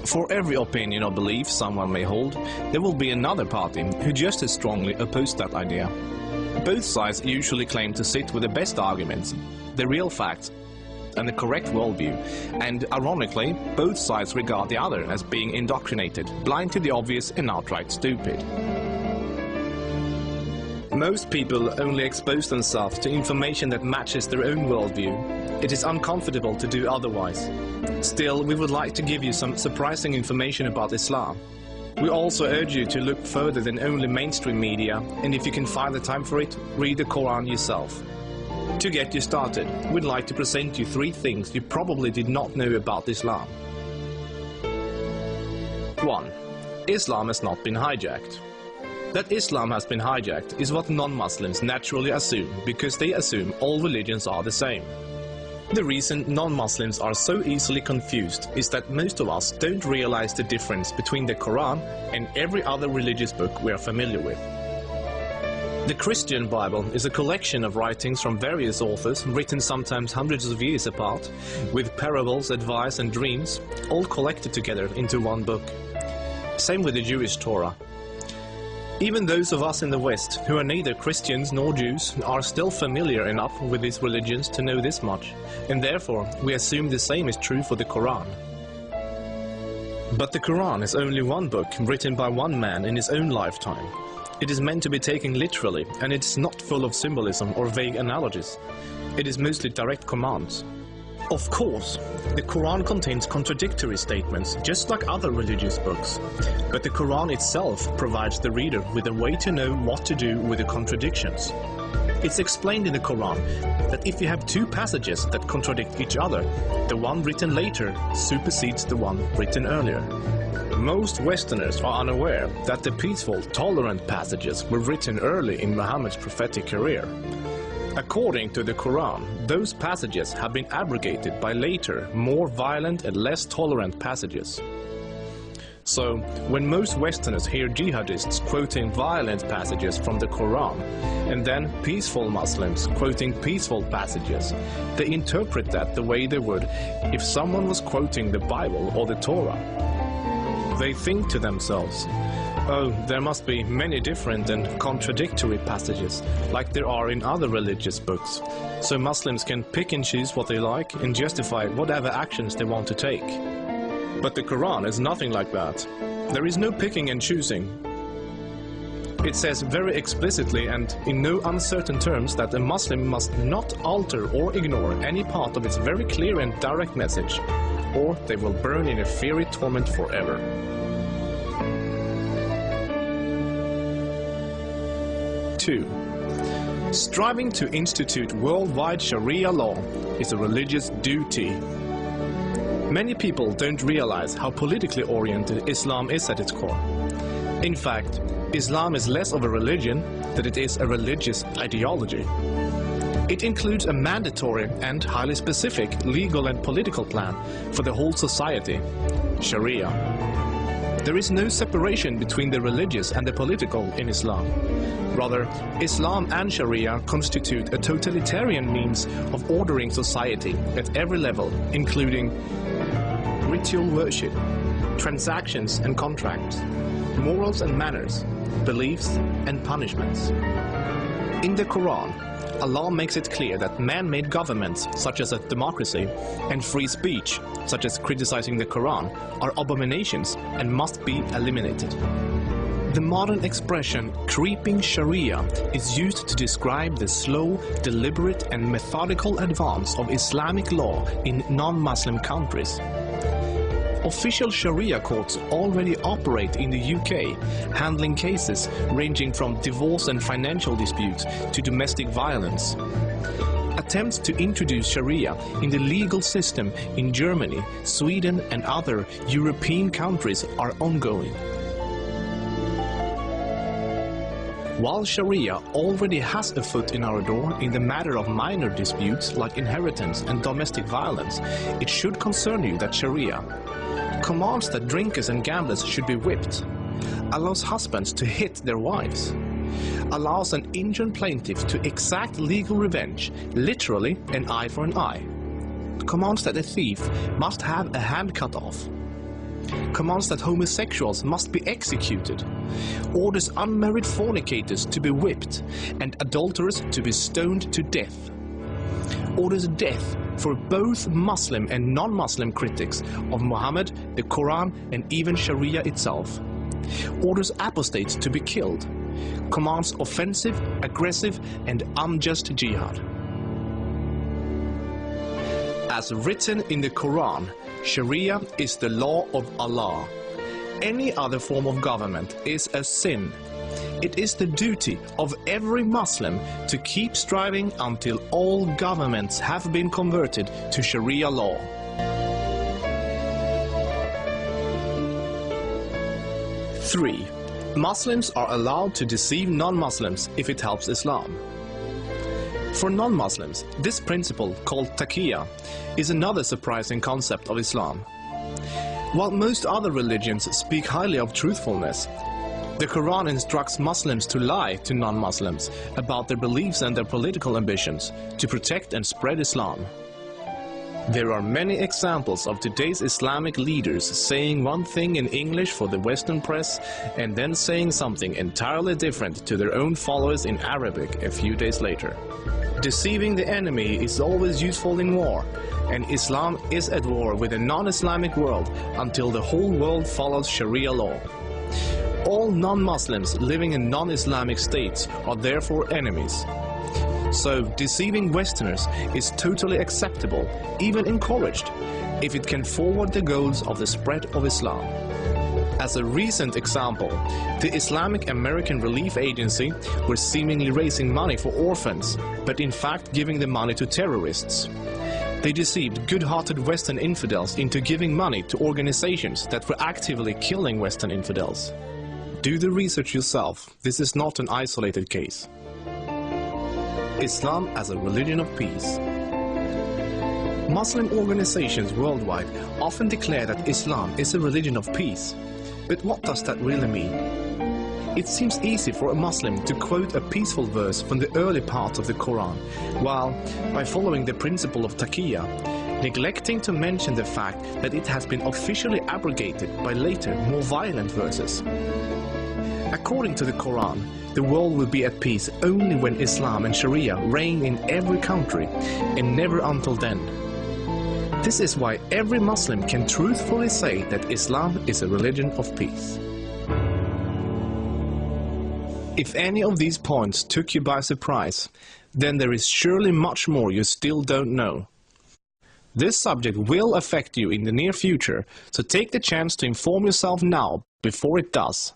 For every opinion or belief someone may hold, there will be another party who just as strongly oppose that idea. Both sides usually claim to sit with the best arguments, the real facts, and the correct worldview, and ironically, both sides regard the other as being indoctrinated, blind to the obvious and outright stupid. Most people only expose themselves to information that matches their own worldview. It is uncomfortable to do otherwise. Still, we would like to give you some surprising information about Islam. We also urge you to look further than only mainstream media, and if you can find the time for it, read the Quran yourself. To get you started, we'd like to present you 3 things you probably did not know about Islam. 1. Islam has not been hijacked. That Islam has been hijacked is what non-Muslims naturally assume, because they assume all religions are the same. The reason non-Muslims are so easily confused is that most of us don't realize the difference between the Quran and every other religious book we are familiar with. The Christian Bible is a collection of writings from various authors, written sometimes hundreds of years apart, with parables, advice and dreams, all collected together into one book. Same with the Jewish Torah. Even those of us in the West, who are neither Christians nor Jews, are still familiar enough with these religions to know this much, and therefore we assume the same is true for the Quran. But the Quran is only one book written by one man in his own lifetime. It is meant to be taken literally, and it is not full of symbolism or vague analogies. It is mostly direct commands. Of course, the Quran contains contradictory statements, just like other religious books. But the Quran itself provides the reader with a way to know what to do with the contradictions. It's explained in the Quran that if you have 2 passages that contradict each other, the one written later supersedes the one written earlier. Most Westerners are unaware that the peaceful, tolerant passages were written early in Muhammad's prophetic career. According to the Quran, those passages have been abrogated by later, more violent and less tolerant passages. So, when most Westerners hear jihadists quoting violent passages from the Quran, and then peaceful Muslims quoting peaceful passages, they interpret that the way they would if someone was quoting the Bible or the Torah. They think to themselves, oh, there must be many different and contradictory passages, like there are in other religious books, so Muslims can pick and choose what they like and justify whatever actions they want to take. But the Quran is nothing like that. There is no picking and choosing. It says very explicitly and in no uncertain terms that a Muslim must not alter or ignore any part of its very clear and direct message, or they will burn in a fiery torment forever. Striving to institute worldwide Sharia law is a religious duty. Many people don't realize how politically oriented Islam is at its core. In fact, Islam is less of a religion than it is a religious ideology. It includes a mandatory and highly specific legal and political plan for the whole society, Sharia. There is no separation between the religious and the political in Islam. Rather, Islam and Sharia constitute a totalitarian means of ordering society at every level, including ritual worship, transactions and contracts, morals and manners, beliefs and punishments. In the Quran, Allah makes it clear that man-made governments, such as a democracy, and free speech, such as criticizing the Quran, are abominations and must be eliminated. The modern expression creeping Sharia is used to describe the slow, deliberate and methodical advance of Islamic law in non-Muslim countries. Official Sharia courts already operate in the UK, handling cases ranging from divorce and financial disputes to domestic violence. Attempts to introduce Sharia in the legal system in Germany, Sweden and other European countries are ongoing. While Sharia already has a foot in our door in the matter of minor disputes like inheritance and domestic violence, it should concern you that Sharia commands that drinkers and gamblers should be whipped, allows husbands to hit their wives, allows an injured plaintiff to exact legal revenge, literally an eye for an eye, commands that a thief must have a hand cut off, commands that homosexuals must be executed, orders unmarried fornicators to be whipped and adulterers to be stoned to death, orders death for both Muslim and non-Muslim critics of Muhammad, the Quran and even Sharia itself, orders apostates to be killed, commands offensive, aggressive and unjust jihad. As written in the Quran, Sharia is the law of Allah. Any other form of government is a sin. It is the duty of every Muslim to keep striving until all governments have been converted to Sharia law. Three, Muslims are allowed to deceive non-Muslims if it helps Islam. For non-Muslims, this principle, called taqiyya, is another surprising concept of Islam. While most other religions speak highly of truthfulness, the Quran instructs Muslims to lie to non-Muslims about their beliefs and their political ambitions to protect and spread Islam. There are many examples of today's Islamic leaders saying one thing in English for the Western press and then saying something entirely different to their own followers in Arabic a few days later. Deceiving the enemy is always useful in war, and Islam is at war with the non-Islamic world until the whole world follows Sharia law. All non-Muslims living in non-Islamic states are therefore enemies. So deceiving Westerners is totally acceptable, even encouraged, if it can forward the goals of the spread of Islam. As a recent example, the Islamic American Relief Agency were seemingly raising money for orphans, but in fact giving the money to terrorists. They deceived good-hearted Western infidels into giving money to organizations that were actively killing Western infidels. Do the research yourself. This is not an isolated case. Islam as a religion of peace. Muslim organizations worldwide often declare that Islam is a religion of peace. But what does that really mean? It seems easy for a Muslim to quote a peaceful verse from the early parts of the Quran, while, by following the principle of taqiyya, neglecting to mention the fact that it has been officially abrogated by later, more violent verses. According to the Quran, the world will be at peace only when Islam and Sharia reign in every country, and never until then. This is why every Muslim can truthfully say that Islam is a religion of peace. If any of these points took you by surprise, then there is surely much more you still don't know. This subject will affect you in the near future, so take the chance to inform yourself now before it does.